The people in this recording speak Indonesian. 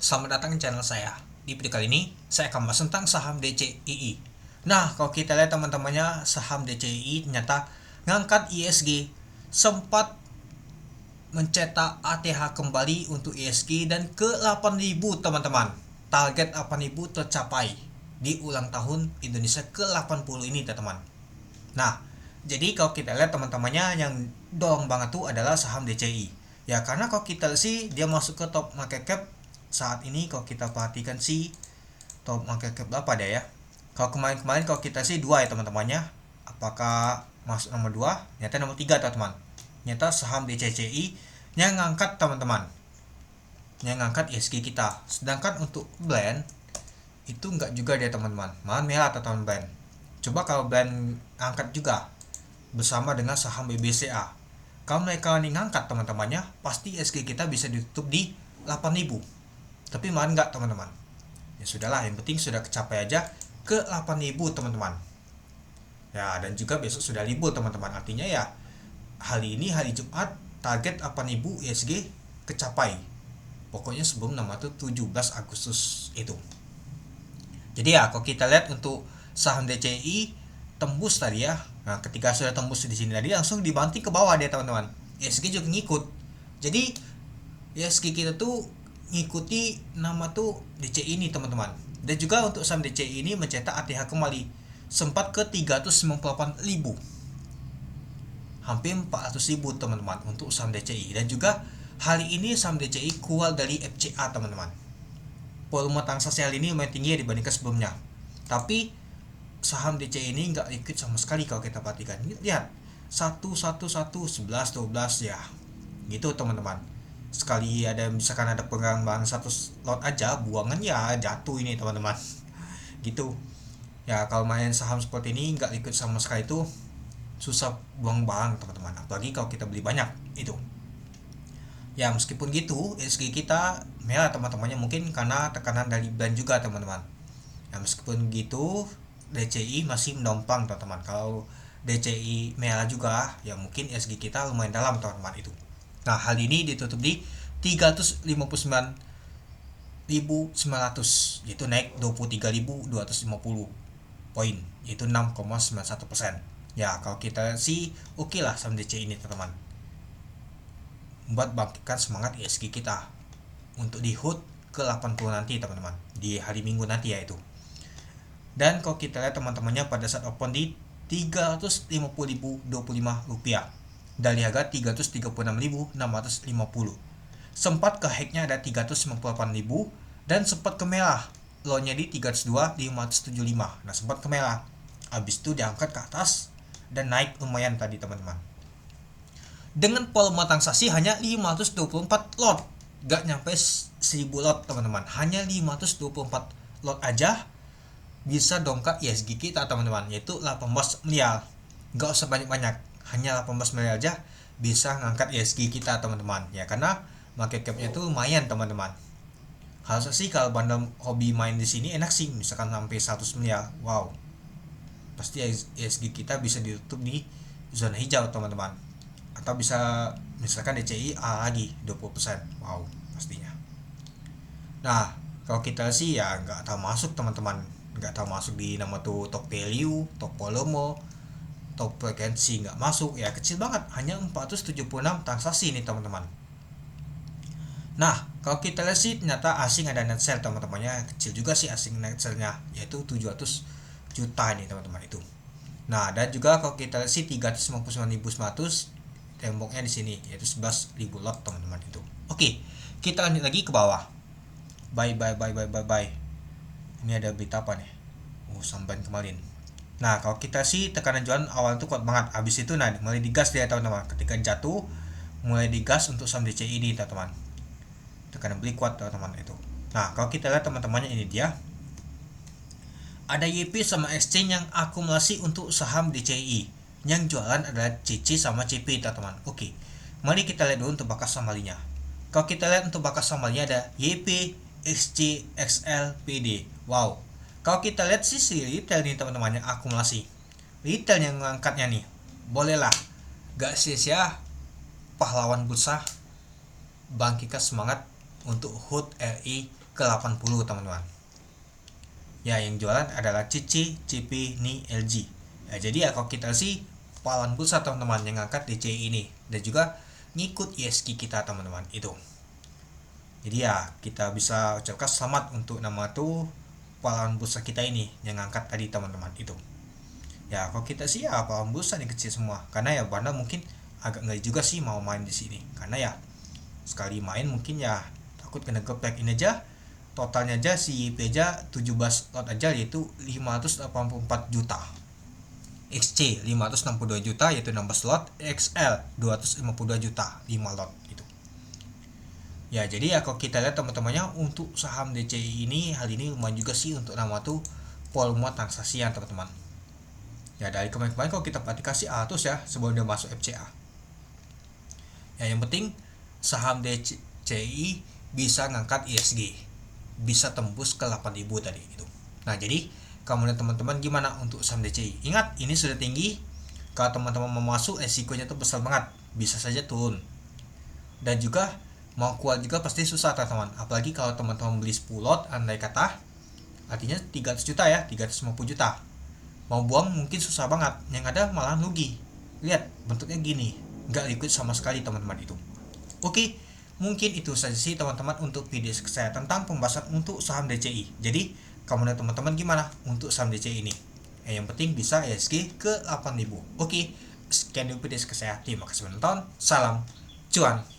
Selamat datang di channel saya. Di video kali ini, saya akan bahas tentang saham DCII. Nah, kalau kita lihat teman-temannya, saham DCII ternyata ngangkat ISG, sempat mencetak ATH kembali untuk ISG dan ke 8.000 teman-teman. Target 8.000 tercapai di ulang tahun Indonesia ke-80 ini teman-teman. Nah, jadi kalau kita lihat teman-temannya yang dorong banget tuh adalah saham DCI. Ya karena kalau kita sih dia masuk ke top market cap saat ini. Kalau kita perhatikan sih top market cap berapa dia ya. Kalau kemarin-kemarin kalau kita sih dua ya teman-temannya. Apakah masuk nomor 2? Ternyata nomor 3 teman-teman. Ternyata saham DCCI yang ngangkat teman-teman. Yang ngangkat ISG kita. Sedangkan untuk blend itu enggak juga dia teman-teman. Malah merah teman blend. Coba kalau blend angkat juga bersama dengan saham BBCA. Kalau mereka ini ngangkat teman-temannya, pasti ISG kita bisa ditutup di 8.000. Tapi malah enggak teman-teman. Ya sudahlah, yang penting sudah kecapai aja ke 8.000 teman-teman. Ya, dan juga besok sudah libur teman-teman. Artinya ya hari ini hari Jumat target 8.000 ISG kecapai. Pokoknya sebelum nama itu 17 Agustus itu. Jadi ya kalau kita lihat untuk saham DCI tembus tadi ya. Nah, ketika sudah tembus di sini tadi langsung dibanting ke bawah dia teman-teman. ISG juga ngikut. Jadi ISG kita tuh ngikuti nama tuh DCI ini teman-teman. Dan juga untuk saham DCI ini mencetak ATH kembali sempat ke 398.000, hampir 400.000 teman-teman untuk saham DCI. Dan juga hari ini saham DCI keluar dari FCA teman-teman. Volume transaksi hari ini lumayan tinggi dibandingkan sebelumnya. Tapi saham DCI ini nggak ikut sama sekali kalau kita perhatikan. Lihat 1, 1, 1, 11, 12 ya gitu teman-teman. Sekali ada misalkan ada pengembangan satu lot aja buangan ya jatuh ini teman-teman. Gitu ya. Kalau main saham seperti ini nggak ikut sama sekali itu susah buang barang teman-teman, apalagi kalau kita beli banyak itu ya. Meskipun gitu SG kita merah teman-temannya, mungkin karena tekanan dari brand juga teman-teman ya. Meskipun gitu DCI masih mendompang teman-teman. Kalau DCI merah juga ya mungkin SG kita lumayan dalam teman-teman itu. Nah, hal ini ditutup di 359.900, yaitu naik 23.250 poin, yaitu 6,91%. Ya, kalau kita sih oke lah sama DCI ini teman-teman. Buat bangkitkan semangat ISG kita untuk di HUT ke 80 nanti teman-teman, di hari Minggu nanti ya itu. Dan kalau kita lihat teman-temannya pada saat open di 350.025 rupiah dari harga 336.650. Sempat ke hacknya ada 398.000 dan sempat ke merah, low-nya di 302.575. Nah, sempat ke merah, habis itu diangkat ke atas dan naik lumayan tadi teman-teman. Dengan volume transaksi hanya 524 lot, gak nyampe 1000 lot teman-teman. Hanya 524 lot aja bisa dongkrak ISG kita teman-teman, yaitu 18 miliar. Gak usah banyak-banyak, hanya 18 miliar aja bisa ngangkat ISG kita teman-teman ya, karena market capnya itu lumayan teman-teman. Harusnya sih kalau bandar hobi main di sini enak sih, misalkan sampai 100 miliar. Wow, pasti ISG kita bisa ditutup di zona hijau teman-teman, atau bisa misalkan DCI A lagi 20%. Wow, pastinya. Nah, kalau kita sih ya nggak tahu masuk teman-teman, nggak tahu masuk di nama tuh top value, top volume, top frekuensi nggak masuk ya, kecil banget, hanya 476 transaksi ini teman-teman. Nah, kalau kita lihat sih ternyata asing ada net sell teman-temannya, kecil juga sih asing net sell-nya, yaitu 700 juta ini teman-teman itu. Nah, dan juga kalau kita lihat sih 359.900 temboknya di sini, yaitu 11.000 lot teman-teman itu. Oke, kita lanjut lagi ke bawah. Bye. Ini ada berita apa nih? Sampai kemarin. Nah, kalau kita sih tekanan jualan awal itu kuat banget, habis itu nah mulai digas dia teman-teman. Ketika jatuh mulai digas untuk saham DCI ini teman-teman. Tekanan beli kuat teman-teman itu. Nah, kalau kita lihat teman-temannya ini dia. Ada YP sama exchange yang akumulasi untuk saham DCI. Yang jualan adalah CC sama CP teman-teman. Oke. Mari kita lihat dulu untuk bakas samalinya. Kalau kita lihat untuk bakas samalinya ada YP, XC, XL, PD. Wow. Kalau kita lihat sisi retail nih teman-teman yang akumulasi, retail yang ngangkatnya nih, bolehlah, gak sia-sia pahlawan bursa bangkitkan semangat untuk HUT RI ke 80 teman-teman. Ya, yang jualan adalah CC, CP, NI, LG. Ya, jadi ya kalau kita sih pahlawan bursa teman-teman yang ngangkat DCI ini dan juga ngikut ISG kita teman-teman itu. Jadi ya kita bisa ucapkan selamat untuk nama tuh pahlawan bursa kita ini yang ngangkat tadi teman-teman itu. Ya kalau kita sih ya pahlawan bursa yang kecil semua, karena ya Banda mungkin agak ngeri juga sih mau main di sini, karena ya sekali main mungkin ya takut kena geplek ini aja. Totalnya aja si Peja 17 lot aja yaitu 584 juta. XC 562 juta yaitu 16 lot, XL 252 juta 5 lot itu. Ya jadi ya kalau kita lihat teman-temannya untuk saham DCI ini hal ini lumayan juga sih untuk nama tuh volume transaksi ya teman-teman. Ya dari kemarin-kemarin kalau kita perhatikan sih atus ya sebelum dia masuk FCA. Ya yang penting saham DCI bisa ngangkat ISG, bisa tembus ke 8.000 tadi itu. Nah jadi kemudian teman-teman gimana untuk saham DCI? Ingat ini sudah tinggi, kalau teman-teman mau masuk resikonya tuh besar banget, bisa saja turun. Dan juga mau kuat juga pasti susah teman-teman, apalagi kalau teman-teman beli 10 lot andai kata artinya 300 juta ya, 350 juta. Mau buang mungkin susah banget, yang ada malah rugi. Lihat bentuknya gini, nggak liquid sama sekali teman-teman itu. Oke, mungkin itu saja sih teman-teman untuk video saya tentang pembahasan untuk saham DCI. Jadi kamu dan teman-teman gimana untuk saham DCI ini? Yang penting bisa ISG ke 8.000. Oke, sekian dulu video saya. Terima kasih menonton. Salam cuan.